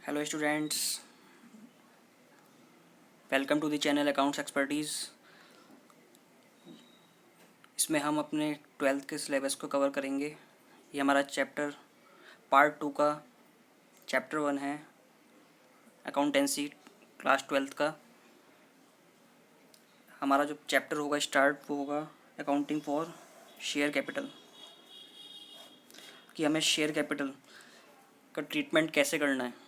Hello students, welcome to the channel accounts expertise. इसमें हम अपने 12th के सिलेबस को कवर करेंगे। ये हमारा चैप्टर पार्ट 2 का चैप्टर 1 है, अकाउंटेंसी क्लास 12th का। हमारा जो चैप्टर होगा स्टार्ट वो होगा अकाउंटिंग फॉर शेयर कैपिटल, कि हमें शेयर कैपिटल का ट्रीटमेंट कैसे करना है।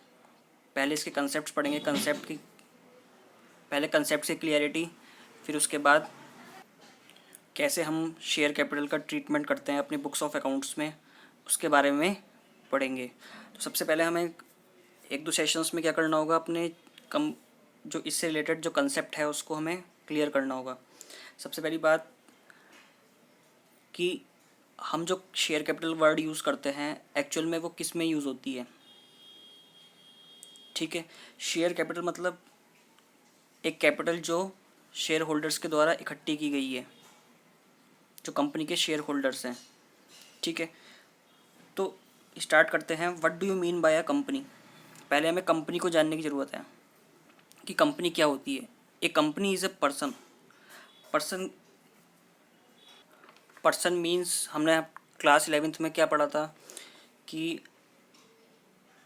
पहले इसके कंसेप्ट पढ़ेंगे, पहले कंसेप्ट की क्लियरिटी, फिर उसके बाद कैसे हम शेयर कैपिटल का ट्रीटमेंट करते हैं अपनी बुक्स ऑफ अकाउंट्स में, उसके बारे में पढ़ेंगे। तो सबसे पहले हमें एक दो सेशंस में क्या करना होगा, अपने जो इससे रिलेटेड जो कंसेप्ट है उसको हमें क्लियर करना होगा। सबसे पहली बात कि हम जो शेयर कैपिटल वर्ड यूज़ करते हैं एक्चुअल में वो किस में यूज़ होती है। ठीक है, शेयर कैपिटल मतलब एक कैपिटल जो शेयर होल्डर्स के द्वारा इकट्ठी की गई है, जो कंपनी के शेयर होल्डर्स हैं। ठीक है, तो स्टार्ट करते हैं। What do you mean by a company. पहले हमें कंपनी को जानने की ज़रूरत है कि कंपनी क्या होती है। A company is a person. Person person means, हमने क्लास 11th में क्या पढ़ा था कि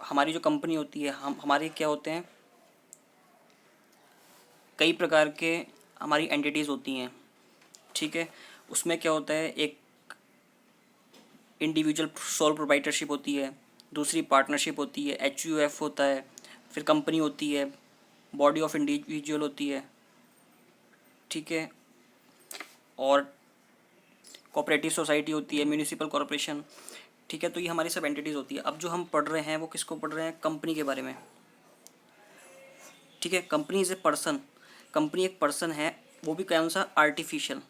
हमारी जो कंपनी होती है, हमारे क्या होते हैं, कई प्रकार के हमारी एंटिटीज़ होती हैं। ठीक है, उसमें क्या होता है, एक इंडिविजुअल सोल प्रोप्राइटरशिप होती है, दूसरी पार्टनरशिप होती है, HUF होता है, फिर कंपनी होती है, बॉडी ऑफ इंडिविजुअल होती है। ठीक है, और कोऑपरेटिव सोसाइटी होती है, म्यूनिसिपल कॉरपोरेशन। ठीक है, तो ये हमारी सब एंटिटीज़ होती है। अब जो हम पढ़ रहे हैं वो किसको पढ़ रहे हैं, कंपनी के बारे में। ठीक है, company is a person. Company एक पर्सन है, वो भी कौन सा, artificial.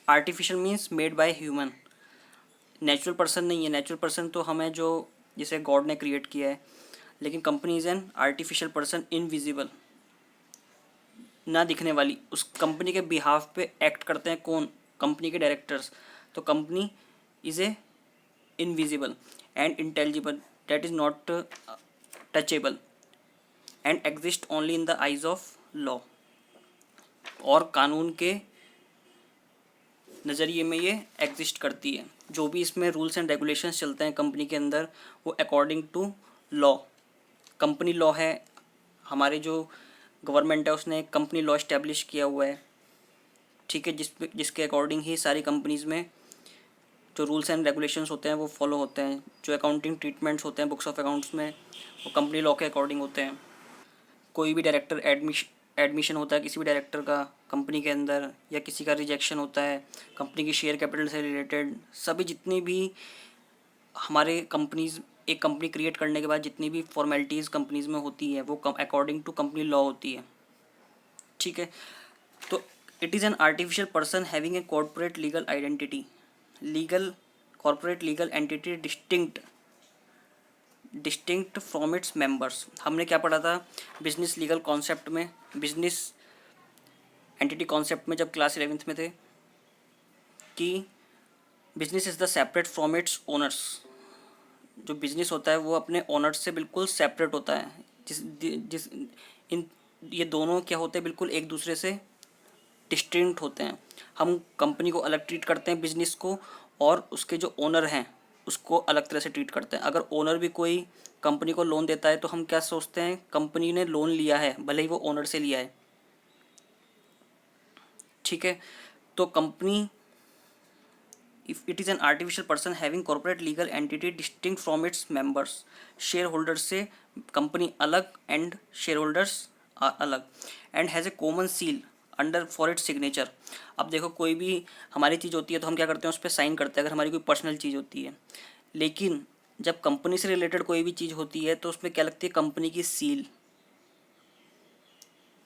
Artificial means made by human, natural person नहीं है। नेचुरल पर्सन तो हमें जो जिसे गॉड ने क्रिएट किया है, लेकिन company is an artificial person, invisible, ना दिखने वाली। उस कंपनी के बिहाफ पे एक्ट करते हैं कौन, कंपनी के डायरेक्टर्स। तो company is A invisible and intelligible, that is not touchable and exist only in the eyes of law. और कानून के नज़रिए में ये एग्जिस्ट करती है। जो भी इसमें रूल्स एंड रेगुलेशंस चलते हैं कंपनी के अंदर, वो according to law. Company law है, हमारे जो गवर्नमेंट है उसने एक कंपनी लॉ इस्टेब्लिश किया हुआ है। ठीक है, जिसके अकॉर्डिंग ही सारी कंपनीज़ में जो रूल्स एंड रेगुलेशंस होते हैं वो फॉलो होते हैं। जो अकाउंटिंग ट्रीटमेंट्स होते हैं बुक्स ऑफ अकाउंट्स में, वो कंपनी लॉ के अकॉर्डिंग होते हैं। कोई भी डायरेक्टर एडमिशन होता है किसी भी डायरेक्टर का कंपनी के अंदर, या किसी का रिजेक्शन होता है कंपनी की शेयर कैपिटल से रिलेटेड, सभी जितनी भी हमारे कंपनीज, एक कंपनी क्रिएट करने के बाद जितनी भी फॉर्मेलिटीज़ कंपनीज़ में होती है वो अकॉर्डिंग टू कंपनी लॉ होती है। ठीक है, तो it is an artificial person having a corporate legal identity. Legal corporate legal entity distinct from its members. हमने क्या पढ़ा था बिजनेस लीगल कॉन्सेप्ट में, बिजनेस एंटिटी कॉन्सेप्ट में, जब क्लास 11th में थे, कि business is the separate from its owners. जो बिजनेस होता है वो अपने ओनर्स से बिल्कुल सेपरेट होता है। जिस जिस इन ये दोनों क्या होते हैं, बिल्कुल एक दूसरे से डिस्टिंक्ट होते हैं। हम कंपनी को अलग ट्रीट करते हैं, बिजनेस को, और उसके जो ओनर हैं उसको अलग तरह से ट्रीट करते हैं। अगर ओनर भी कोई कंपनी को लोन देता है तो हम क्या सोचते हैं, कंपनी ने लोन लिया है, भले ही वो ओनर से लिया है। ठीक है, तो company, if it is an artificial person having corporate legal entity distinct from its members. Share holders से कंपनी अलग एंड शेयर होल्डर्स अलग, and has a common seal under for its signature. अब देखो, कोई भी हमारी चीज़ होती है तो हम क्या करते हैं, उस पर साइन करते हैं अगर हमारी कोई पर्सनल चीज़ होती है। लेकिन जब कंपनी से रिलेटेड कोई भी चीज़ होती है तो उसमें क्या लगती है, कंपनी की सील।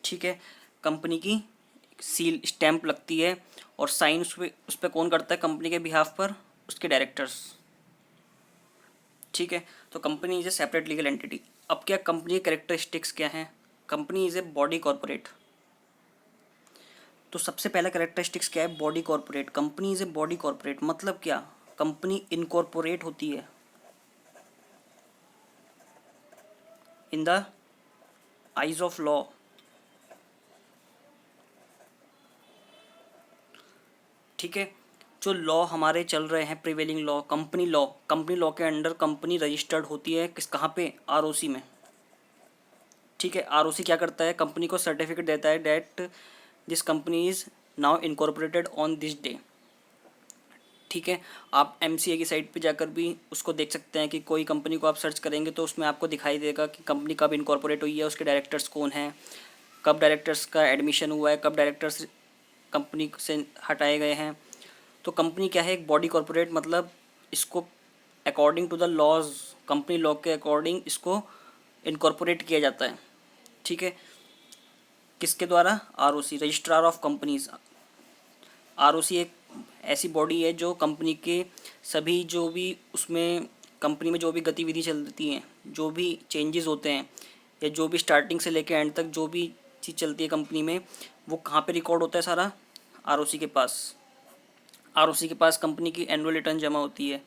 ठीक है, कंपनी की सील स्टैंप लगती है, और साइन उस पर कौन करता है कंपनी के बिहाफ पर, उसके डायरेक्टर्स। ठीक है, तो company is a separate legal entity. अब क्या कंपनी के कैरेक्टरिस्टिक्स क्या हैं, company is a body corporate. तो सबसे पहला कैरेक्टरिस्टिक्स क्या है, body corporate. Company is a body corporate मतलब क्या, कंपनी इनकॉर्पोरेट होती है। In the eyes of law. ठीक है, जो लॉ हमारे चल रहे हैं prevailing law, company law, company law के अंडर कंपनी रजिस्टर्ड होती है किस, कहाँ पे, आरओसी में। ठीक है, आरओसी क्या करता है, कंपनी को सर्टिफिकेट देता है date this company is now incorporated on this day. ठीक है, आप एमसीए की साइट पे जाकर भी उसको देख सकते हैं कि कोई कंपनी को आप सर्च करेंगे तो उसमें आपको दिखाई देगा कि कंपनी कब इनकॉर्पोरेट हुई है, उसके डायरेक्टर्स कौन हैं, कब डायरेक्टर्स का एडमिशन हुआ है, कब डायरेक्टर्स कंपनी से हटाए गए हैं। तो कंपनी क्या है, एक बॉडी कॉर्पोरेट, मतलब इसको according to the laws, company law के अकॉर्डिंग इसको इनकॉर्पोरेट किया जाता है। ठीक है, किसके द्वारा, ROC, registrar of companies. ROC एक ऐसी बॉडी है जो कंपनी के सभी जो भी उसमें कंपनी में जो भी गतिविधि चलती हैं, जो भी चेंजेस होते हैं, या जो भी स्टार्टिंग से लेकर एंड तक जो भी चीज़ चलती है कंपनी में, वो कहाँ पे रिकॉर्ड होता है सारा, आरओसी के पास। आरओसी के पास कंपनी की एनुअल रिटर्न जमा होती है।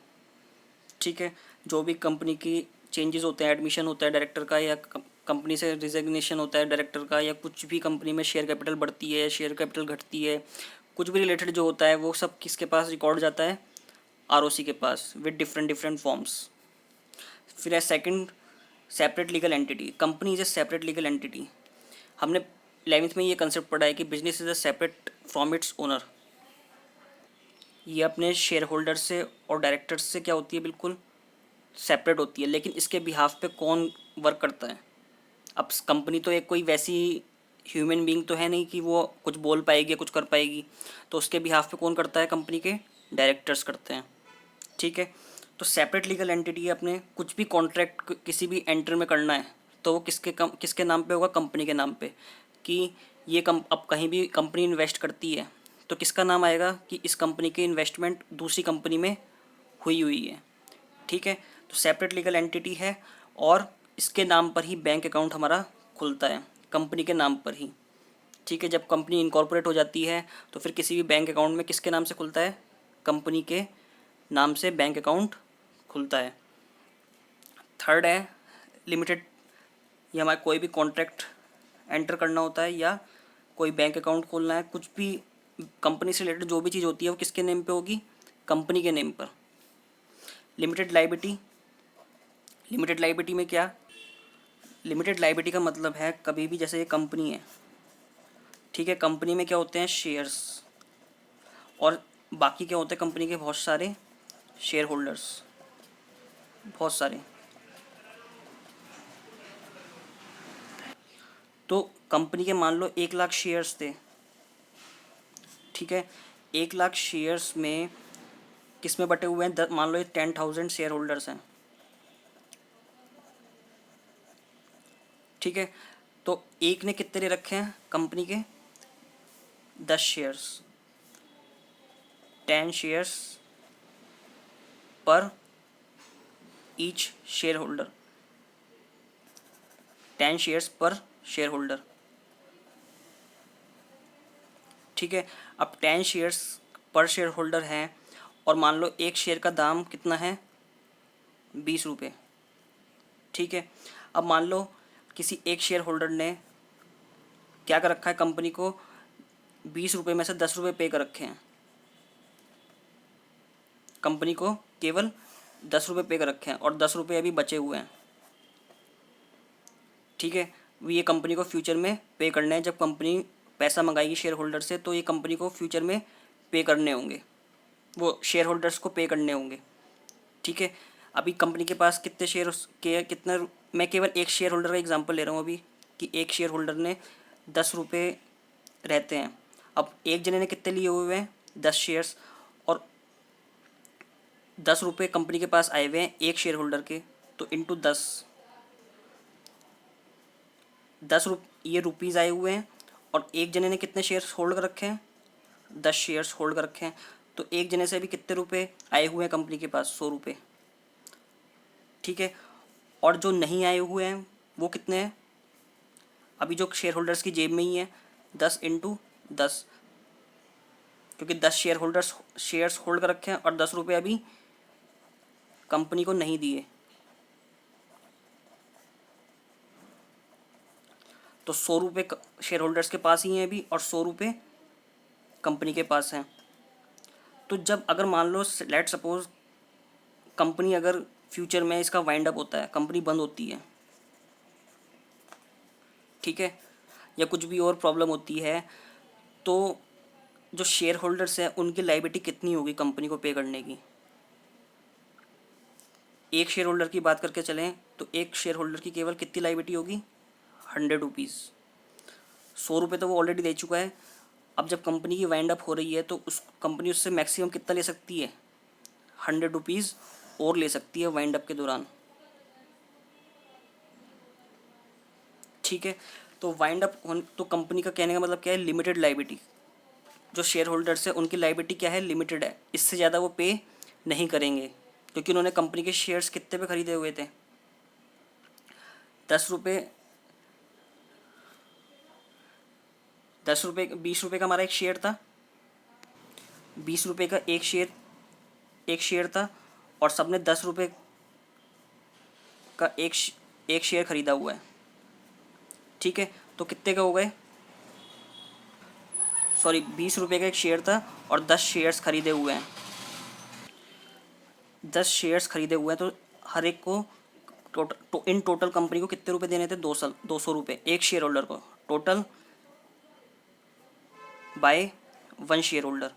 ठीक है, जो भी कंपनी की चेंजेस होते हैं, एडमिशन होता है डायरेक्टर का, या कंपनी से रिजिग्नेशन होता है डायरेक्टर का, या कुछ भी कंपनी में शेयर कैपिटल बढ़ती है, शेयर कैपिटल घटती है, कुछ भी रिलेटेड जो होता है वो सब किसके पास रिकॉर्ड जाता है, आरओसी के पास, विद डिफरेंट डिफरेंट फॉर्म्स। फिर है second, separate legal entity. Company is a separate legal entity. हमने 11th में ये कंसेप्ट पढ़ा है कि business is a separate from its owner. ये अपने शेयर होल्डर से और डायरेक्टर्स से क्या होती है, बिल्कुल सेपरेट होती है। लेकिन इसके बिहाफ पे कौन वर्क करता है, अब कंपनी तो एक कोई वैसी ह्यूमन बीइंग तो है नहीं कि वो कुछ बोल पाएगी, कुछ कर पाएगी, तो उसके बिहाफ पे कौन करता है, कंपनी के डायरेक्टर्स करते हैं। ठीक है, तो सेपरेट लीगल एंटिटी है, अपने कुछ भी कॉन्ट्रैक्ट किसी भी एंटर में करना है तो वो किसके नाम पे होगा, कंपनी के नाम पे। कि ये अब कहीं भी कंपनी इन्वेस्ट करती है तो किसका नाम आएगा, कि इस कंपनी की इन्वेस्टमेंट दूसरी कंपनी में हुई है। ठीक है, तो सेपरेट लीगल एंटिटी है, और इसके नाम पर ही बैंक अकाउंट हमारा खुलता है, कंपनी के नाम पर ही। ठीक है, जब कंपनी इनकॉर्पोरेट हो जाती है तो फिर किसी भी बैंक अकाउंट में किसके नाम से खुलता है, कंपनी के नाम से बैंक अकाउंट खुलता है। थर्ड है लिमिटेड। ये हमारा कोई भी कॉन्ट्रैक्ट एंटर करना होता है या कोई बैंक अकाउंट खोलना है, कुछ भी कंपनी से रिलेटेड जो भी चीज़ होती है वो किसके नेम पे होगी, कंपनी के नेम पर। Limited liability. लिमिटेड लाइबिलिटी में क्या, लिमिटेड लाइबिलिटी का मतलब है कभी भी, जैसे ये कंपनी है, ठीक है, कंपनी में क्या होते हैं, शेयर्स, और बाकी क्या होते हैं, कंपनी के बहुत सारे शेयर होल्डर्स, बहुत सारे। तो कंपनी के मान लो 1 लाख शेयर्स थे। ठीक है, 1 लाख शेयर्स में किस में बटे हुए हैं, मान लो ये 10,000 शेयर होल्डर्स हैं। ठीक है, तो एक ने कितने ले रखे हैं, कंपनी के 10 शेयर्स, 10 शेयर्स पर ईच शेयर होल्डर, 10 शेयर्स पर शेयर होल्डर। ठीक है, अब 10 शेयर्स पर शेयर होल्डर हैं, और मान लो एक शेयर का दाम कितना है, 20 रुपये। ठीक है, अब मान लो किसी एक शेयर होल्डर ने क्या कर रखा है, कंपनी को 20 रुपये में से 10 रुपये पे कर रखे हैं, कंपनी को केवल 10 रुपये पे कर रखे हैं, और 10 रुपये अभी बचे हुए हैं। ठीक है, ये कंपनी को फ्यूचर में पे करने हैं, जब कंपनी पैसा मंगाएगी शेयर होल्डर से तो ये कंपनी को फ्यूचर में पे करने होंगे, वो शेयर होल्डर्स को पे करने होंगे। ठीक है, अभी कंपनी के पास कितने शेयर के कितना, मैं केवल एक शेयर होल्डर का एग्जांपल ले रहा हूँ अभी, कि एक शेयर होल्डर ने 10 रुपये रहते हैं। अब एक जने ने कितने लिए हुए हैं, 10 शेयर्स, और 10 रुपये कंपनी के पास आए हुए हैं एक शेयर होल्डर के, तो इंटू 10, 10 ये रुपीज़ आए हुए हैं, और एक जने ने कितने शेयर्स होल्ड कर रखे हैं, 10 शेयर्स होल्ड कर रखे हैं, तो एक जने से अभी कितने रुपए आए हुए हैं कंपनी के पास, 100 रुपये। ठीक है, और जो नहीं आए हुए हैं वो कितने हैं, अभी जो शेयर होल्डर्स की जेब में ही है, 10 इंटू 10, क्योंकि 10 शेयर होल्डर्स शेयर्स होल्ड कर रखे हैं और 10 रुपये अभी कंपनी को नहीं दिए। तो 100 रुपये शेयर होल्डर्स के पास ही हैं अभी और 100 रुपये कंपनी के पास हैं। तो जब अगर मान लो लेट सपोज कंपनी अगर फ्यूचर में इसका वाइंड अप होता है, कंपनी बंद होती है, ठीक है, या कुछ भी और प्रॉब्लम होती है, तो जो शेयर होल्डर्स हैं उनकी लायबिलिटी कितनी होगी कंपनी को पे करने की। एक शेयर होल्डर की बात करके चलें तो एक शेयर होल्डर की केवल कितनी लायबिलिटी होगी, 100 रुपीज़। 100 रुपये तो वो ऑलरेडी दे चुका है। अब जब कंपनी की वाइंड अप हो रही है तो उस कंपनी उससे मैक्सिमम कितना ले सकती है, 100 रुपीज़ और ले सकती है वाइंड अप के दौरान, ठीक है। तो वाइंड अप तो कंपनी का कहने का मतलब क्या है, लिमिटेड लायबिलिटी। जो शेयर होल्डर्स है उनकी लायबिलिटी क्या है, लिमिटेड है, इससे ज़्यादा वो पे नहीं करेंगे, क्योंकि उन्होंने कंपनी के शेयर्स कितने पे खरीदे हुए थे, 10 रुपये। 10 रुपये 20 रुपये का हमारा एक शेयर था, 20 रुपये का एक शेयर था, और सबने 10 रुपये का एक शेयर खरीदा हुआ है, ठीक है। तो कितने का हो गए, सॉरी 20 रुपये का एक शेयर था और 10 शेयर्स खरीदे हुए हैं, 10 शेयर्स खरीदे हुए हैं। तो हर एक को इन टोटल कंपनी को कितने रुपए देने थे, 200 रुपये एक शेयर होल्डर को, टोटल बाय 1 शेयर होल्डर।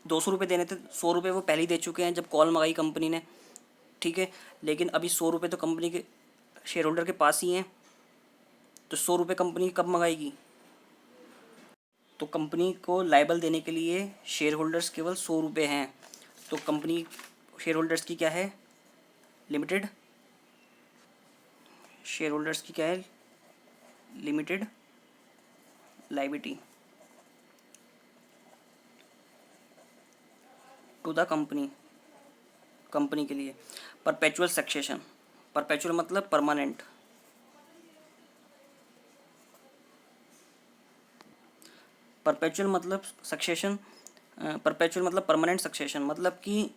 200 रुपये देने थे, 100 रुपये वो पहले ही दे चुके हैं जब कॉल मंगाई कंपनी ने, ठीक है। लेकिन अभी 100 रुपये तो कंपनी के शेयर होल्डर के पास ही हैं, तो 100 रुपये कंपनी कब मंगाएगी। तो कंपनी को लायबल देने के लिए शेयर होल्डर्स केवल 100 रुपये हैं। तो कंपनी शेयर होल्डर्स की क्या है, लिमिटेड, शेयर होल्डर्स की क्या है, limited liability to the company के लिए। परपेचुअल सक्सेशन, परपेचुअल मतलब परमानेंट, परपेचुअल मतलब सक्सेशन, परपेचुअल मतलब परमानेंट सक्सेशन, मतलब कि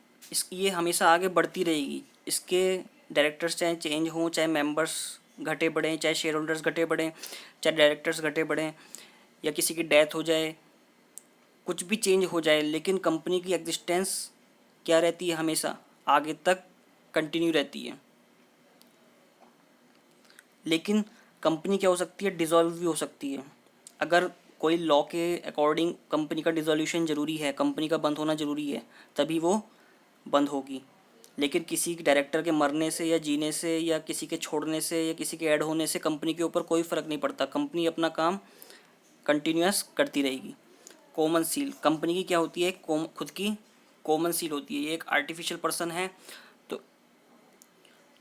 ये हमेशा आगे बढ़ती रहेगी। इसके डायरेक्टर्स चाहे चेंज हों, चाहे मेंबर्स घटे बढ़ें, चाहे शेयर होल्डर्स घटे बढ़ें, चाहे डायरेक्टर्स घटे बढ़ें, या किसी की डेथ हो जाए, कुछ भी चेंज हो जाए, लेकिन कंपनी की एग्जिस्टेंस क्या रहती है, हमेशा आगे तक कंटिन्यू रहती है। लेकिन कंपनी क्या हो सकती है, डिसॉल्व भी हो सकती है। अगर कोई लॉ के अकॉर्डिंग कंपनी का डिसोल्यूशन ज़रूरी है, कंपनी का बंद होना ज़रूरी है, तभी वो बंद होगी। लेकिन किसी डायरेक्टर के मरने से या जीने से या किसी के छोड़ने से या किसी के ऐड होने से कंपनी के ऊपर कोई फ़र्क नहीं पड़ता, कंपनी अपना काम कंटिन्यूस करती रहेगी। कॉमन सील, कंपनी की क्या होती है, खुद की कॉमन सील होती है। ये एक आर्टिफिशियल पर्सन है।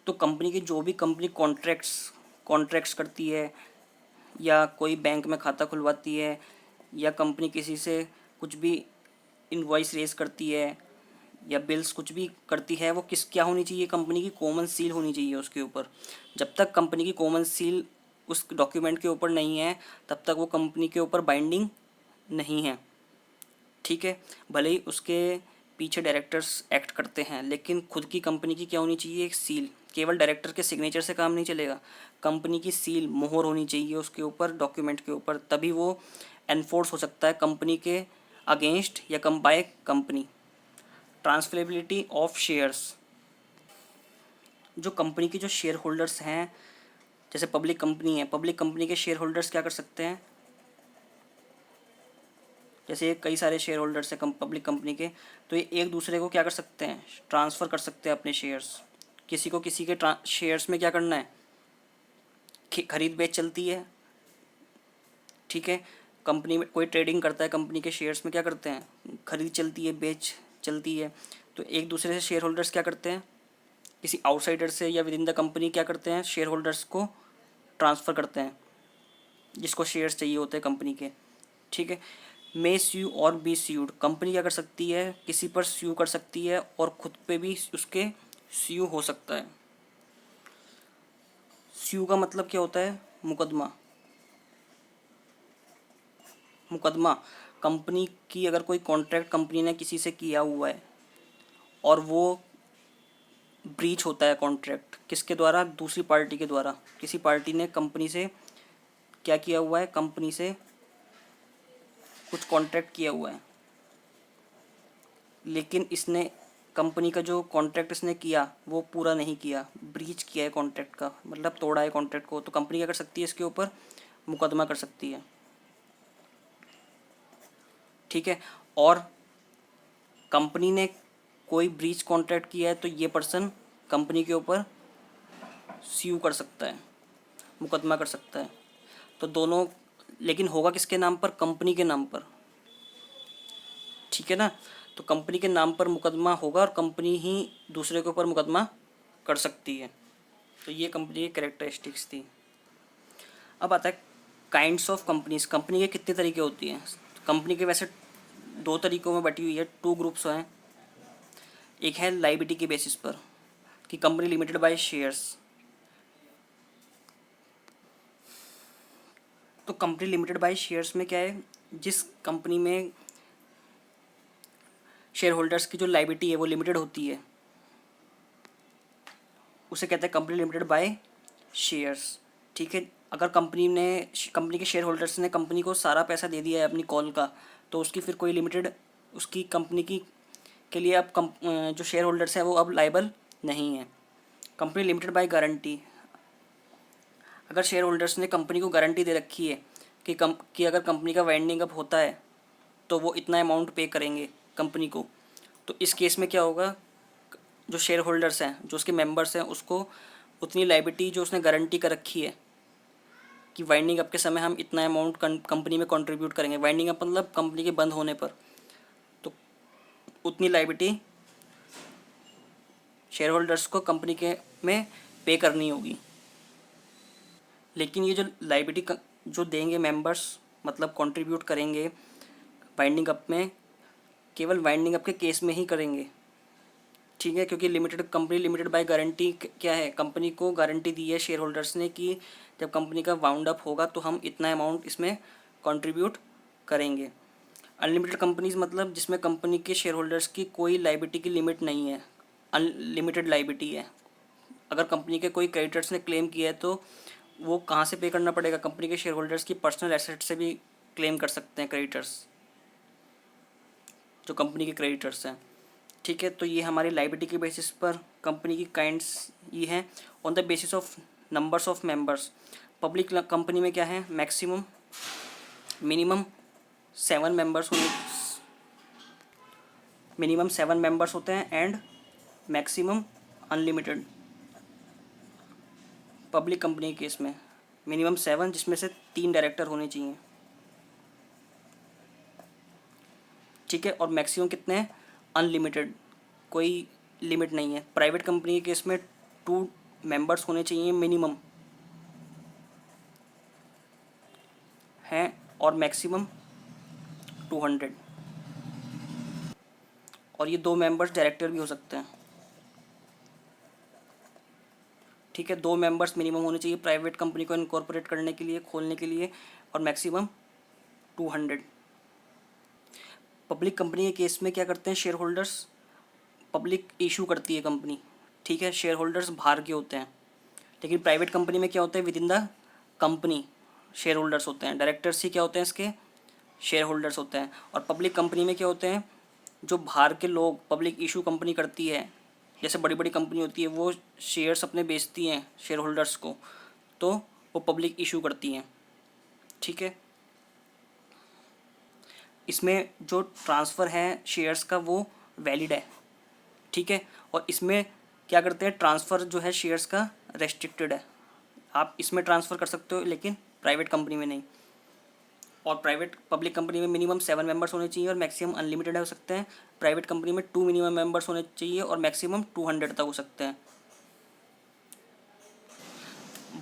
तो कंपनी की जो भी कंपनी कॉन्ट्रैक्ट्स करती है, या कोई बैंक में खाता खुलवाती है, या कंपनी किसी से कुछ भी इनवॉइस रेज करती है या बिल्स कुछ भी करती है, वो क्या होनी चाहिए, कंपनी की कॉमन सील होनी चाहिए उसके ऊपर। जब तक कंपनी की कॉमन सील उस डॉक्यूमेंट के ऊपर नहीं है, तब तक वो कंपनी के ऊपर बाइंडिंग नहीं है, ठीक है। भले ही उसके पीछे डायरेक्टर्स एक्ट करते हैं, लेकिन खुद की कंपनी की क्या होनी चाहिए, एक सील। केवल डायरेक्टर के सिग्नेचर से काम नहीं चलेगा, कंपनी की सील, मोहर होनी चाहिए उसके ऊपर, डॉक्यूमेंट के ऊपर, तभी वो एनफोर्स हो सकता है कंपनी के अगेंस्ट या come by company. Transferability of shares, जो कंपनी के जो शेयर होल्डर्स हैं, जैसे पब्लिक कंपनी है, पब्लिक कंपनी के शेयर होल्डर्स क्या कर सकते हैं, जैसे कई सारे शेयर होल्डर्स हैं पब्लिक कंपनी के, तो ये एक दूसरे को क्या कर सकते हैं, ट्रांसफ़र कर सकते हैं अपने शेयर्स। किसी को किसी के शेयर्स में क्या करना है, खरीद बेच चलती है, ठीक है। कंपनी में कोई ट्रेडिंग करता है, कंपनी के शेयर्स में क्या करते हैं, खरीद चलती है, बेच चलती है। तो एक दूसरे से शेयर होल्डर्स क्या करते हैं, किसी आउटसाइडर से या विद इन द कंपनी क्या करते हैं, शेयर होल्डर्स को ट्रांसफ़र करते हैं, जिसको शेयर्स चाहिए होते हैं कंपनी के, ठीक है। मे स्यू और बी स्यूड, कंपनी क्या कर सकती है, किसी पर स्यू कर सकती है और खुद पे भी उसके स्यू हो सकता है। स्यू का मतलब क्या होता है, मुकदमा। कंपनी की अगर कोई कॉन्ट्रैक्ट कंपनी ने किसी से किया हुआ है और वो ब्रीच होता है कॉन्ट्रैक्ट, किसके द्वारा, दूसरी पार्टी के द्वारा, किसी पार्टी ने कंपनी से क्या किया हुआ है, कंपनी से कुछ कॉन्ट्रैक्ट किया हुआ है, लेकिन इसने कंपनी का जो कॉन्ट्रैक्ट इसने किया वो पूरा नहीं किया, ब्रीच किया है कॉन्ट्रैक्ट का, मतलब तोड़ा है कॉन्ट्रैक्ट को, तो कंपनी क्या कर सकती है, इसके ऊपर मुकदमा कर सकती है। ठीक है। और कंपनी ने कोई ब्रीच कॉन्ट्रैक्ट किया है तो ये पर्सन कंपनी के ऊपर स्यू कर सकता है, मुकदमा कर सकता है। तो दोनों, लेकिन होगा किसके नाम पर, कंपनी के नाम पर। ठीक है ना। तो कंपनी के नाम पर मुकदमा होगा और कंपनी ही दूसरे के ऊपर मुकदमा कर सकती है। तो ये कंपनी की कैरेक्टरिस्टिक्स थी। अब आता है काइंड्स ऑफ कंपनीज। कंपनी के कितने तरीके होती हैं। कंपनी के वैसे दो तरीकों में बटी हुई है, टू ग्रुप्स हैं। एक है लायबिलिटी के बेसिस पर कि कंपनी लिमिटेड बाय शेयर्स। तो कंपनी लिमिटेड बाय शेयर्स में क्या है, जिस कंपनी में शेयर होल्डर्स की जो लायबिलिटी है वो लिमिटेड होती है, उसे कहते हैं कंपनी लिमिटेड बाय शेयर्स। ठीक है। अगर कंपनी के शेयर होल्डर्स ने कंपनी को सारा पैसा दे दिया है अपनी कॉल का, तो उसकी फिर कोई लिमिटेड, उसकी कंपनी की के लिए अब जो शेयर होल्डर्स हैं वो अब लायबल नहीं है। Company limited by guarantee. अगर शेयर होल्डर्स ने कंपनी को गारंटी दे रखी है कि अगर कंपनी का वाइंडिंग अप होता है तो वो इतना अमाउंट पे करेंगे कंपनी को, तो इस केस में क्या होगा, जो शेयर होल्डर्स हैं, जो उसके मेंबर्स हैं, उसको उतनी लायबिलिटी जो उसने गारंटी कर रखी है कि वाइंडिंग अप के समय हम इतना अमाउंट कंपनी में कंट्रीब्यूट करेंगे, वाइंडिंग अप मतलब कंपनी के बंद होने पर, तो उतनी लायबिलिटी शेयर होल्डर्स को कंपनी के में पे करनी होगी। लेकिन ये जो लायबिलिटी जो देंगे मेंबर्स, मतलब कंट्रीब्यूट करेंगे वाइंडिंग अप में, केवल वाइंडिंग अप के केस में ही करेंगे। ठीक है। क्योंकि कंपनी लिमिटेड बाय गारंटी क्या है, कंपनी को गारंटी दी है शेयर होल्डर्स ने कि जब कंपनी का वाउंड अप होगा तो हम इतना अमाउंट इसमें कंट्रीब्यूट करेंगे। अनलिमिटेड कंपनीज मतलब जिसमें कंपनी के शेयर होल्डर्स की कोई लायबिलिटी की लिमिट नहीं है, अनलिमिटेड लायबिलिटी है। अगर कंपनी के कोई क्रेडिटर्स ने क्लेम किया है तो वो कहाँ से पे करना पड़ेगा, कंपनी के शेयर होल्डर्स की पर्सनल एसेट से भी क्लेम कर सकते हैं क्रेडिटर्स, जो कंपनी के क्रेडिटर्स हैं। ठीक है। तो ये हमारी लायबिलिटी के बेसिस पर कंपनी की काइंड्स ये हैं। On the basis of numbers of members, public company में क्या है, मिनिमम 7 मेंबर्स होते हैं and maximum unlimited. Public company के केस में मिनिमम 7, जिसमें से 3 डायरेक्टर होने चाहिए। ठीक है। और मैक्सिमम कितने हैं, अनलिमिटेड, कोई लिमिट नहीं है। प्राइवेट कंपनी के केस में 2 मेंबर्स होने चाहिए मिनिमम हैं और मैक्सिमम 200, और ये 2 मेंबर्स डायरेक्टर भी हो सकते हैं। ठीक है। 2 मेंबर्स मिनिमम होने चाहिए प्राइवेट कंपनी को इनकॉर्पोरेट करने के लिए, खोलने के लिए, और मैक्सिमम 200। पब्लिक कंपनी के केस में क्या करते हैं शेयर होल्डर्स, पब्लिक इशू करती है कंपनी। ठीक है। शेयर होल्डर्स बाहर के होते हैं। लेकिन प्राइवेट कंपनी में क्या होता है, with in the company share holders होते हैं, डायरेक्टर्स ही क्या होते हैं इसके, शेयर होल्डर्स होते हैं। और पब्लिक कंपनी में क्या होते हैं, जो बाहर के लोग, पब्लिक इशू कंपनी करती है, जैसे बड़ी बड़ी कंपनी होती है वो शेयर्स अपने बेचती हैं शेयर होल्डर्स को, तो वो पब्लिक इशू करती हैं। ठीक है। इसमें जो ट्रांसफ़र है शेयर्स का वो वैलिड है। ठीक है। और इसमें क्या करते हैं, ट्रांसफ़र जो है शेयर्स का रेस्ट्रिक्टेड है। आप इसमें ट्रांसफ़र कर सकते हो लेकिन प्राइवेट कंपनी में नहीं। और पब्लिक कंपनी में मिनिमम 7 मेंबर्स होने चाहिए और मैक्सिमम अनलिमिटेड हो सकते हैं। प्राइवेट कंपनी में 2 मिनिमम मेंबर्स होने चाहिए और मैक्सिमम 200 तक हो सकते हैं।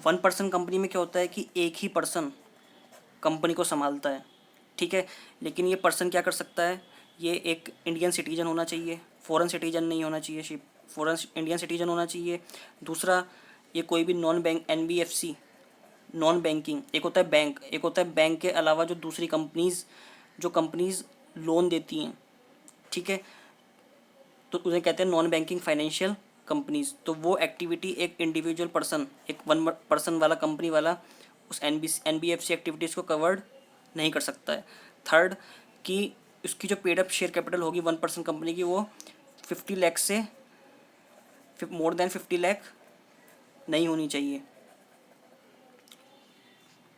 1 पर्सन कंपनी में क्या होता है कि एक ही पर्सन कंपनी को संभालता है। ठीक है। लेकिन ये पर्सन क्या कर सकता है, ये एक इंडियन सिटीजन होना चाहिए, फॉरेन सिटीजन नहीं होना चाहिए, इंडियन सिटीजन होना चाहिए। दूसरा, ये कोई भी non bank NBFC, non banking, एक होता है बैंक, एक होता है बैंक के अलावा जो दूसरी कंपनीज लोन देती हैं। ठीक है। तो उन्हें कहते हैं नॉन बैंकिंग फाइनेंशियल कंपनीज। तो वो एक्टिविटी एक इंडिविजुअल पर्सन, एक 1 पर्सन वाला कंपनी वाला उस NBFC एक्टिविटीज़ को कवर्ड नहीं कर सकता है। थर्ड, कि उसकी जो पेड अप शेयर कैपिटल होगी 1% कंपनी की, वो 50 लाख से मोर देन 50 लाख नहीं होनी चाहिए।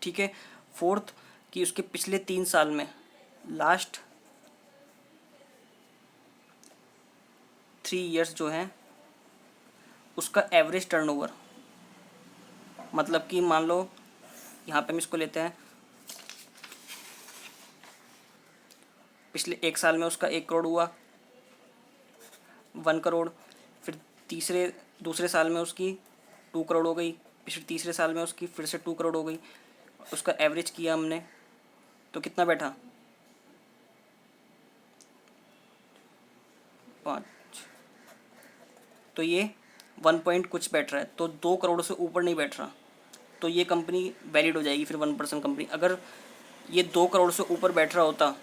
ठीक है। फोर्थ, कि उसके पिछले 3 साल में लास्ट 3 ईयर्स जो हैं उसका एवरेज टर्नओवर, मतलब कि मान लो यहाँ पे हम इसको लेते हैं, पिछले 1 साल में उसका 1 करोड़ हुआ, 1 करोड़, फिर दूसरे साल में उसकी 2 करोड़ हो गई, फिर तीसरे साल में उसकी फिर से 2 करोड़ हो गई, उसका एवरेज किया हमने तो कितना बैठा, 5, तो ये 1 पॉइंट कुछ बैठ रहा है, तो 2 करोड़ से ऊपर नहीं बैठ रहा, तो ये कंपनी वैलिड हो जाएगी फिर 1% कंपनी। अगर ये 2 करोड़ से ऊपर बैठ रहा होता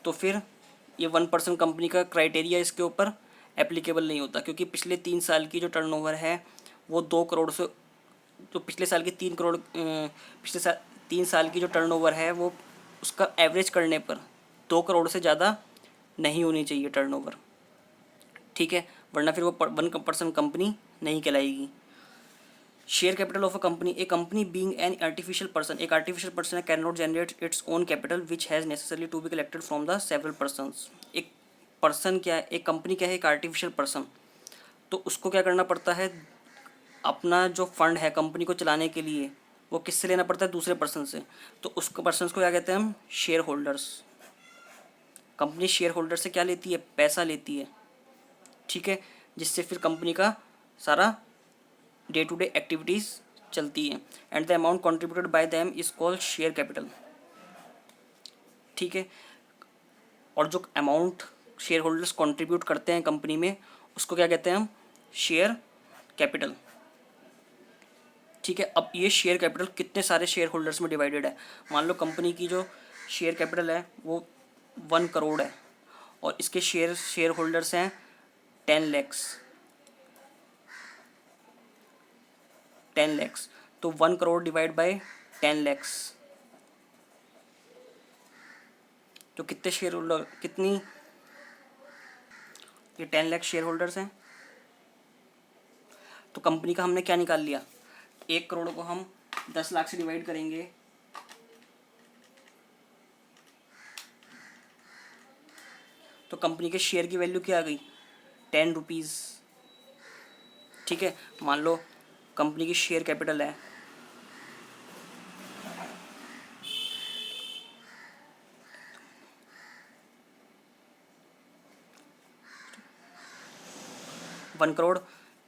तो फिर ये 1% कंपनी का क्राइटेरिया इसके ऊपर एप्लीकेबल नहीं होता, क्योंकि पिछले 3 साल की जो टर्नओवर है वो 2 करोड़ से, तो पिछले साल की 3 करोड़, पिछले साल 3 साल की जो टर्नओवर है वो उसका एवरेज करने पर 2 करोड़ से ज़्यादा नहीं होनी चाहिए टर्नओवर। ठीक है, वरना फिर वो 1% कंपनी नहीं कहलाएगी। Share capital of a company, a company being an artificial person, एक आर्टिफिशियल पर्सन है, can not generate its own capital which has necessarily to be collected from the several persons. एक पर्सन क्या है, एक company क्या है, एक artificial person, तो उसको क्या करना पड़ता है, अपना जो फंड है कंपनी को चलाने के लिए वो किससे लेना पड़ता है, दूसरे पर्सन से। तो उसको पर्सन को क्या कहते हैं हम, share holders. Company share holder से क्या लेती है, पैसा लेती है। ठीक है, जिससे फिर कंपनी का सारा डे टू डे एक्टिविटीज़ चलती है, and the amount contributed bye them is called share capital. ठीक है, और जो अमाउंट शेयर होल्डर्स कंट्रीब्यूट करते हैं कंपनी में उसको क्या कहते हैं हम, शेयर कैपिटल। ठीक है, अब ये शेयर कैपिटल कितने सारे शेयर होल्डर्स में डिवाइडेड है। मान लो कंपनी की जो शेयर कैपिटल है वो 1 करोड़ है और इसके शेयर होल्डर्स हैं 10 लैक्स, 10 लैक्स, तो 1 करोड़ डिवाइड बाय 10 लैक्स, तो कितने शेयर होल्डर, कितनी, ये 10 लाख शेयर होल्डर्स हैं। तो कंपनी का हमने क्या निकाल लिया, 1 करोड़ को हम 10 लाख से डिवाइड करेंगे तो कंपनी के शेयर की वैल्यू क्या आ गई, 10 रुपीज़। ठीक है, मान लो कंपनी की शेयर कैपिटल है 1 करोड़।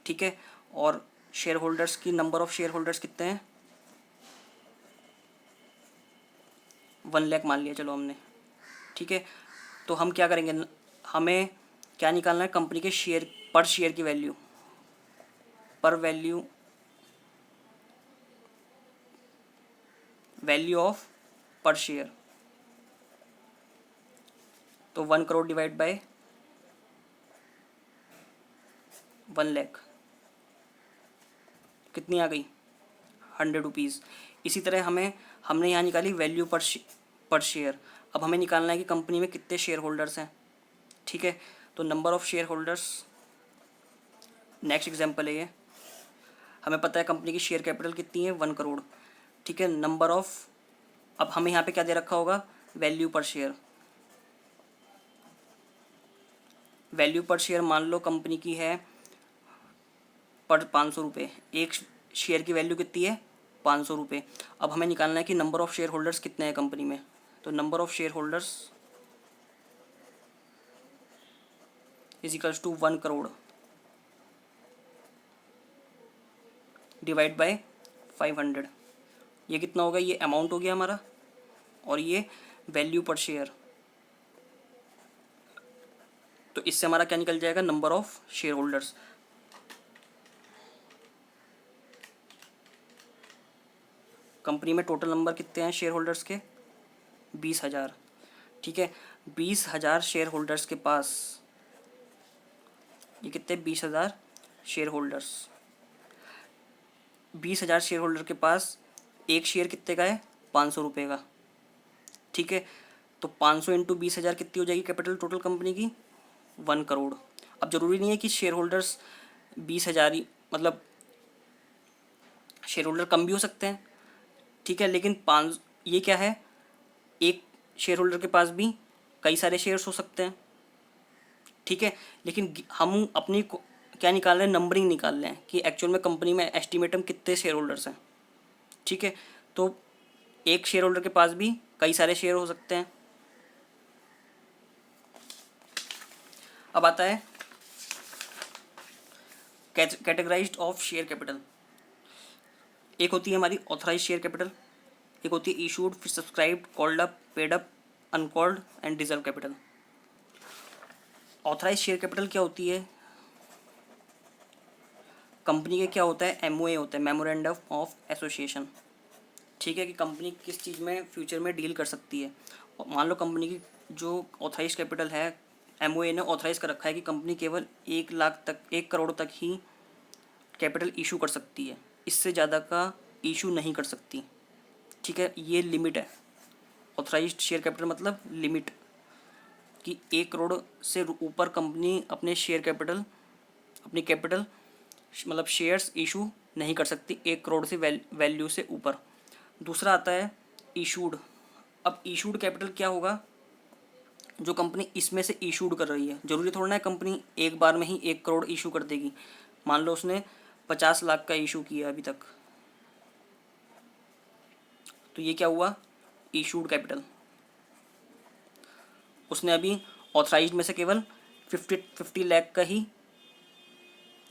ठीक है, और शेयर होल्डर्स की, नंबर ऑफ शेयर होल्डर्स कितने हैं, 1 लाख मान लिया चलो हमने। ठीक है, तो हम क्या करेंगे, हमें क्या निकालना है, कंपनी के शेयर पर शेयर की वैल्यू, पर वैल्यू ऑफ पर शेयर। तो 1 करोड़ डिवाइड बाय 1 लाख कितनी आ गई, 100 रुपीज़। इसी तरह हमने यहाँ निकाली वैल्यू पर शेयर। अब हमें निकालना है कि कंपनी में कितने शेयर होल्डर्स हैं। ठीक है, तो number of share holders, next example है ये, हमें पता है कंपनी की शेयर कैपिटल कितनी है, 1 करोड़। ठीक है, नंबर ऑफ़, अब हमें यहाँ पे क्या दे रखा होगा, वैल्यू पर शेयर। वैल्यू पर शेयर मान लो कंपनी की है पर 500 रुपये, एक शेयर की वैल्यू कितनी है, 500 रुपये। अब हमें निकालना है कि नंबर ऑफ़ शेयर होल्डर्स कितने हैं कंपनी में। तो number of share holders is equals to 1 crore divide by 500। ये कितना होगा, ये अमाउंट हो गया हमारा, और ये वैल्यू पर शेयर। तो इससे हमारा क्या निकल जाएगा, number of share holders. Company में टोटल नंबर कितने हैं शेयर होल्डर्स के, 20,000। ठीक है, 20,000 शेयर होल्डर्स के पास, ये कितने, 20,000 शेयर होल्डर्स, 20,000 शेयर होल्डर के पास एक शेयर कितने का है, 500 रुपये का। ठीक है, तो 500 इंटू 20,000 कितनी हो जाएगी कैपिटल टोटल कंपनी की, 1 करोड़। अब ज़रूरी नहीं है कि शेयर होल्डर्स 20,000 ही, मतलब शेयर होल्डर कम भी हो सकते हैं। ठीक है, लेकिन 5, ये क्या है, एक शेयर होल्डर के पास भी कई सारे शेयर्स हो सकते हैं। ठीक है, लेकिन हम अपनी क्या निकाल रहे हैं, नंबरिंग निकाल रहे हैं कि एक्चुअल में कंपनी में एस्टिमेट हम कितने शेयर होल्डर्स हैं। ठीक है, तो एक शेयर होल्डर के पास भी कई सारे शेयर हो सकते हैं। अब आता है कैटेगराइज्ड ऑफ शेयर कैपिटल। एक होती है हमारी ऑथराइज शेयर कैपिटल, एक होती है इशूड, फिर subscribed, called up, paid up, uncalled and reserve capital. Authorise share capital क्या होती है, कंपनी के क्या होता है, एमओए होता है, मेमोरेंडम ऑफ एसोसिएशन। ठीक है, कि कंपनी किस चीज़ में फ्यूचर में डील कर सकती है। और मान लो कंपनी की जो ऑथराइज कैपिटल है, एमओए ने ऑथराइज कर रखा है कि कंपनी केवल 1 लाख तक, 1 करोड़ तक ही कैपिटल इशू कर सकती है, इससे ज़्यादा का इशू नहीं कर सकती। ठीक है, ये लिमिट है। ऑथराइज्ड शेयर कैपिटल मतलब लिमिट, कि 1 करोड़ से ऊपर कंपनी अपने शेयर कैपिटल, अपनी कैपिटल मतलब शेयर्स इशू नहीं कर सकती 1 करोड़ से वैल्यू से ऊपर। दूसरा आता है इशूड। अब इशूड कैपिटल क्या होगा, जो कंपनी इसमें से इशूड कर रही है। जरूरी थोड़ा ना है कंपनी एक बार में ही 1 करोड़ इशू कर देगी। मान लो उसने 50 लाख का इशू किया अभी तक, तो ये क्या हुआ, इशूड कैपिटल। उसने अभी ऑथराइज्ड में से केवल 50 लाख का ही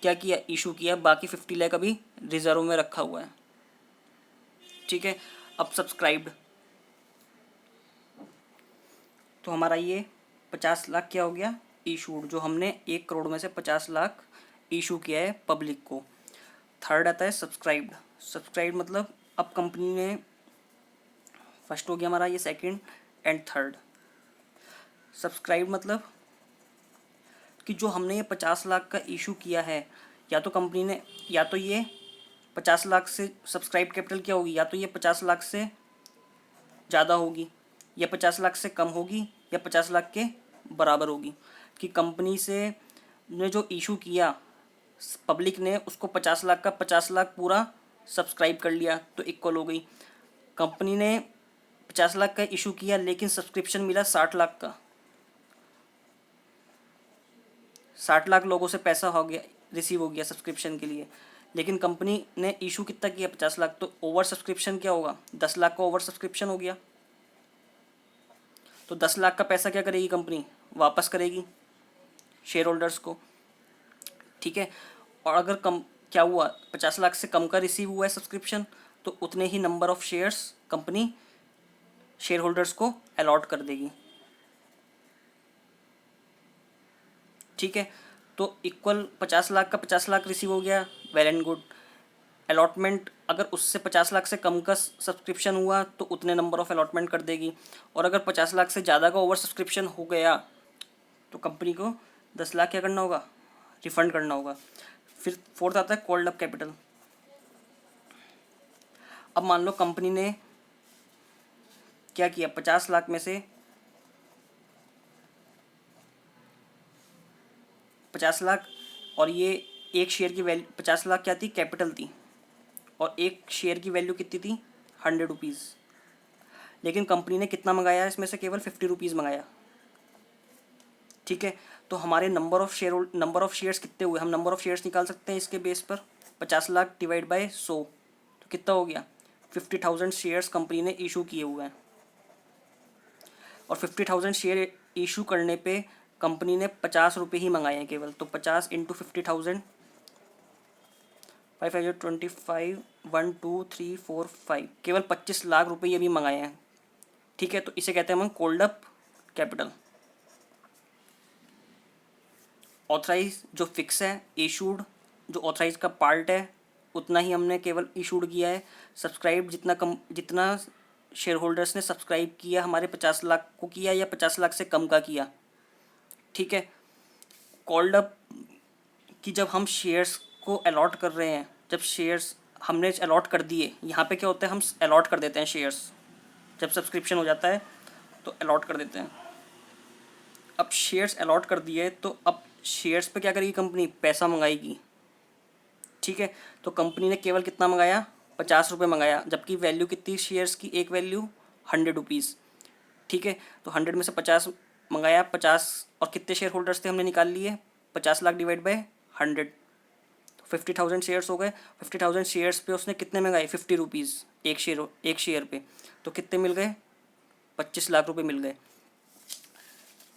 क्या किया, इशू किया, बाकी 50 लाख अभी रिजर्व में रखा हुआ है। ठीक है, अब सब्सक्राइब्ड, तो हमारा ये 50 लाख क्या हो गया, इशूड, जो हमने 1 करोड़ में से 50 लाख इशू किया है पब्लिक को। थर्ड आता है सब्सक्राइब्ड। सब्सक्राइब्ड मतलब अब कंपनी ने, फर्स्ट हो गया हमारा ये, सेकंड एंड थर्ड। सब्सक्राइब मतलब कि जो हमने ये 50 लाख का इशू किया है, या तो कंपनी ने, या तो ये 50 लाख से सब्सक्राइब कैपिटल क्या होगी, या तो ये 50 लाख से ज़्यादा होगी, या 50 लाख से कम होगी, या 50 लाख के बराबर होगी। कि कंपनी से ने जो इशू किया पब्लिक ने, उसको 50 लाख का 50 लाख पूरा सब्सक्राइब कर लिया तो इक्वल हो गई। कंपनी ने 50 लाख का इशू किया लेकिन सब्सक्रिप्शन मिला 60 लाख का, 60 लाख लोगों से पैसा हो गया, रिसीव हो गया सब्सक्रिप्शन के लिए, लेकिन कंपनी ने इशू कितना किया, 50 लाख, तो ओवर सब्सक्रिप्शन क्या होगा, 10 लाख का ओवर सब्सक्रिप्शन हो गया। तो 10 लाख का पैसा क्या करेगी कंपनी, वापस करेगी शेयर होल्डर्स को। ठीक है, और अगर कम क्या हुआ, 50 लाख से कम का रिसीव हुआ है सब्सक्रिप्शन, तो उतने ही number of shares company shareholders को अलॉट कर देगी। ठीक है, तो इक्वल 50 लाख का 50 लाख रिसीव हो गया, वेल एंड गुड। अलॉटमेंट अगर उससे 50 लाख से कम का सब्सक्रिप्शन हुआ तो उतने नंबर ऑफ अलॉटमेंट कर देगी, और अगर 50 लाख से ज़्यादा का ओवर सब्सक्रिप्शन हो गया तो कंपनी को 10 लाख क्या करना होगा, रिफंड करना होगा। फिर फोर्थ आता है कॉल्ड अप कैपिटल। अब मान लो कंपनी ने क्या किया, 50 लाख में से 50 लाख, और ये एक शेयर की वैल्यू 50 लाख क्या थी, कैपिटल थी, और एक शेयर की वैल्यू कितनी थी, 100 रुपीज़। लेकिन कंपनी ने कितना मंगाया, इसमें से केवल 50 रुपीज़ मंगाया। ठीक है, तो हमारे नंबर ऑफ शेयर्स कितने हुए, हम नंबर ऑफ शेयर्स निकाल सकते हैं इसके बेस पर। 50 लाख डिवाइड बाय 100 तो कितना हो गया, 50,000 शेयर्स कंपनी ने इशू किए हुए हैं। और 50,000 शेयर इशू करने पे कंपनी ने 50 रुपये ही मंगाए हैं केवल, तो 50 इंटू 50,000, 5,25, 1 2 3 4 5, केवल 25 लाख रुपये ये भी मंगाए हैं। ठीक है, तो इसे कहते हैं हम कोल्ड अप कैपिटल। ऑथराइज जो फिक्स है, इशूड जो ऑथराइज का पार्ट है उतना ही हमने केवल इशूड किया है। सब्सक्राइब जितना शेयर होल्डर्स ने सब्सक्राइब किया, हमारे 50 लाख को किया या 50 लाख से कम का किया। ठीक है, कॉल्ड अप कि जब हम शेयर्स को अलॉट कर रहे हैं, जब शेयर्स हमने अलॉट कर दिए। यहाँ पे क्या होता है, हम अलॉट कर देते हैं शेयर्स, जब सब्सक्रिप्शन हो जाता है तो अलॉट कर देते हैं। अब शेयर्स अलॉट कर दिए तो अब शेयर्स पे क्या करेगी कंपनी, पैसा मंगाएगी। ठीक है, तो कंपनी ने केवल कितना मंगाया, 50 रुपये मंगाया, जबकि वैल्यू कितनी शेयर्स की, एक वैल्यू 100 रुपीज़। ठीक है, तो 100 में से 50 मंगाया, 50 और कितने शेयर होल्डर्स थे हमने निकाल लिए, 50 लाख डिवाइड बाय 100, तो 50,000 शेयर्स हो गए। 50,000 शेयर्स पे उसने कितने मंगाए, 50 रुपीज़ एक शेयर पे, तो कितने मिल गए, 25 लाख रुपये मिल गए।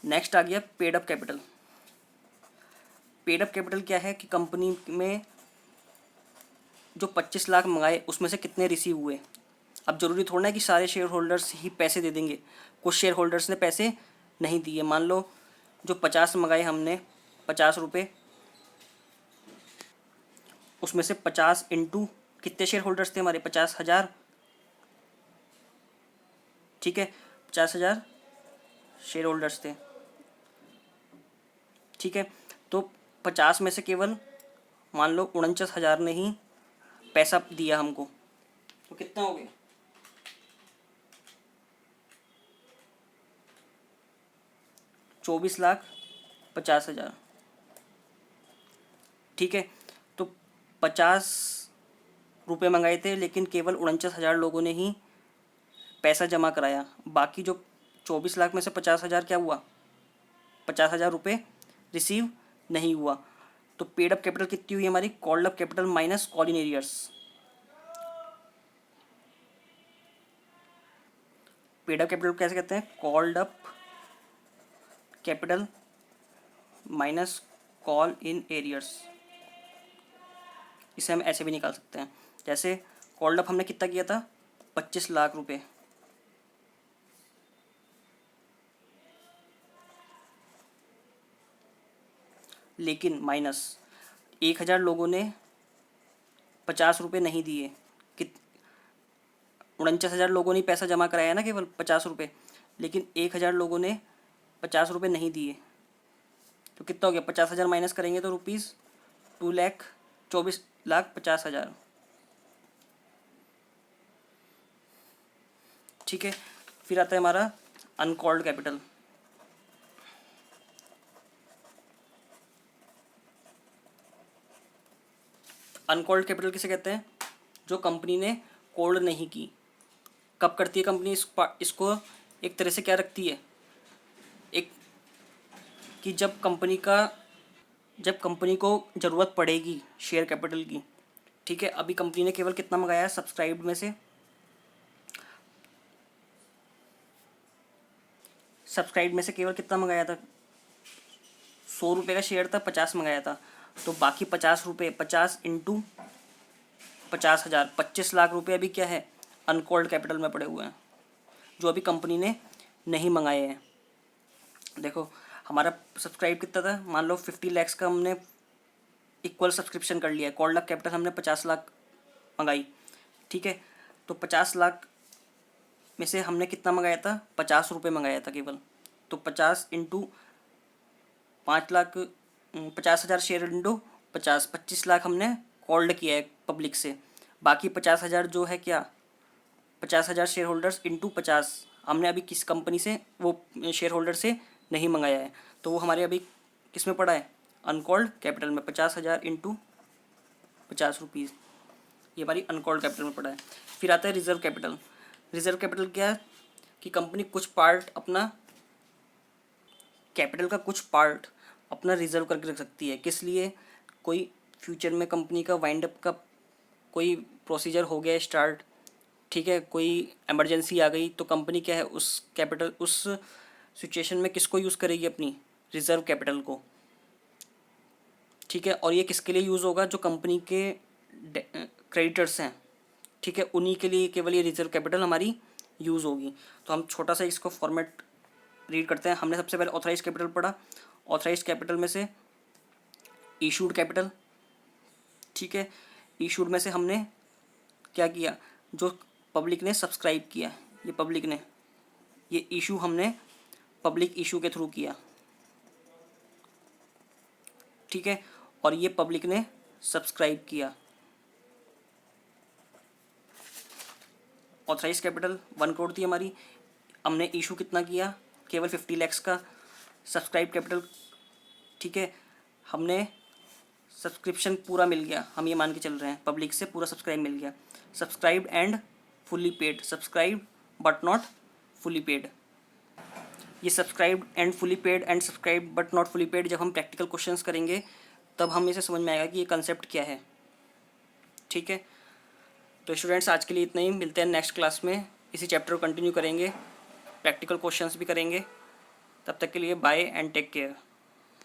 नेक्स्ट आ गया paid up capital. Paid up capital क्या है कि कंपनी में जो 25 लाख मंगाए उसमें से कितने रिसीव हुए। अब जरूरी थोड़ा है कि सारे शेयर होल्डर्स ही पैसे दे देंगे, कुछ शेयर होल्डर्स ने पैसे नहीं दिए। मान लो जो 50 मंगाए हमने, 50 रुपये, उसमें से 50 इंटू कितने शेयर होल्डर्स थे हमारे, 50,000। ठीक है, 50,000 शेयर होल्डर्स थे। ठीक है, तो 50 में से केवल मान लो 49,000 ने ही पैसा दिया हमको, तो कितना हो गया, 24,50,000। ठीक है, तो 50 रुपये मंगाए थे लेकिन केवल 49,000 लोगों ने ही पैसा जमा कराया। बाकी जो 24 लाख में से 50,000 क्या हुआ, 50,000 रुपये रिसीव नहीं हुआ। तो पेड अप कैपिटल कितनी हुई हमारी, called up capital minus call in arrears. Paid up capital कैसे कहते हैं, called up capital minus call in arrears. इसे हम ऐसे भी निकाल सकते हैं, जैसे कॉल्ड अप हमने कितना किया था, 25 लाख रुपये, लेकिन माइनस 1,000 लोगों ने 50 रुपये नहीं दिए। कित 49,000 लोगों ने पैसा जमा कराया ना केवल 50 रुपये, लेकिन 1,000 लोगों ने 50 रुपये नहीं दिए। तो कितना हो गया, 50,000 माइनस करेंगे तो रुपीज़ 2,24,50,000। ठीक है, फिर आता है हमारा अनकॉल्ड कैपिटल। अनकॉल्ड कैपिटल किसे कहते हैं, जो कंपनी ने कॉल्ड नहीं की। कब करती है कंपनी इसको एक तरह से क्या रखती है, एक कि जब कंपनी को ज़रूरत पड़ेगी शेयर कैपिटल की। ठीक है, अभी कंपनी ने केवल कितना मंगाया है, सब्सक्राइब्ड में से केवल कितना मंगाया था, 100 रुपये का शेयर था, 50 मंगाया था। तो बाकी 50 रुपये, 50 इंटू 50,000, 25 लाख रुपये अभी क्या है, अनकॉल्ड कैपिटल में पड़े हुए हैं, जो अभी कंपनी ने नहीं मंगाए हैं। देखो हमारा सब्सक्राइब कितना था, मान लो 50 लैक्स का हमने इक्वल सब्सक्रिप्शन कर लिया है, कॉल्ड अप कैपिटल हमने 50 लाख मंगाई। ठीक है, तो 50 लाख में से हमने कितना मंगाया था, 50 रुपये मंगाया था केवल। तो 50 into 5 lakh, 50,000 share into 50, 25 lakh हमने कॉल्ड किया है पब्लिक से। बाकी 50,000 जो है क्या, 50,000 शेयर होल्डर्स इंटू 50 हमने अभी किस कंपनी से, वो शेयर होल्डर से नहीं मंगाया है, तो वो हमारे अभी किस में पड़ा है, अनकॉल्ड कैपिटल में। 50,000 इंटू 50 रुपीज़, ये हमारी अनकॉल्ड कैपिटल में पड़ा है। फिर आता है रिजर्व कैपिटल। रिजर्व कैपिटल क्या है कि कंपनी कुछ पार्ट अपना, कैपिटल का कुछ पार्ट अपना रिजर्व करके रख सकती है। किस लिए, कोई फ्यूचर में कंपनी का वाइंड अप का कोई प्रोसीजर हो गया स्टार्ट, ठीक है, कोई इमरजेंसी आ गई, तो कंपनी क्या है उस कैपिटल, उस सिचुएशन में किसको यूज़ करेगी, अपनी रिजर्व कैपिटल को। ठीक है, और ये किसके लिए यूज़ होगा, जो कंपनी के क्रेडिटर्स हैं, ठीक है, उन्हीं के लिए केवल ये रिजर्व कैपिटल हमारी यूज़ होगी। तो हम छोटा सा इसको फॉर्मेट रीड करते हैं। हमने सबसे पहले ऑथराइज कैपिटल पढ़ा। ऑथराइज कैपिटल में से इशूड कैपिटल, ठीक है, इशूड में से हमने क्या किया, जो पब्लिक ने सब्सक्राइब किया, ये पब्लिक ने, ये इशू हमने पब्लिक इशू के थ्रू किया। ठीक है, और ये पब्लिक ने सब्सक्राइब किया। ऑथराइज कैपिटल 1 करोड़ थी हमारी, हमने इशू कितना किया, केवल 50 लैक्स का। सब्सक्राइब कैपिटल, ठीक है, हमने सब्सक्रिप्शन पूरा मिल गया, हम ये मान के चल रहे हैं पब्लिक से पूरा सब्सक्राइब मिल गया। Subscribe and fully paid, subscribe but not fully paid. ये subscribe and fully paid and subscribe but not fully paid जब हम प्रैक्टिकल क्वेश्चंस करेंगे तब हमें इसे समझ में आएगा कि ये कंसेप्ट क्या है। ठीक है, तो स्टूडेंट्स आज के लिए इतना ही, मिलते हैं नेक्स्ट क्लास में, इसी चैप्टर को कंटिन्यू करेंगे, प्रैक्टिकल क्वेश्चंस भी करेंगे। तब तक के लिए बाय एंड टेक केयर।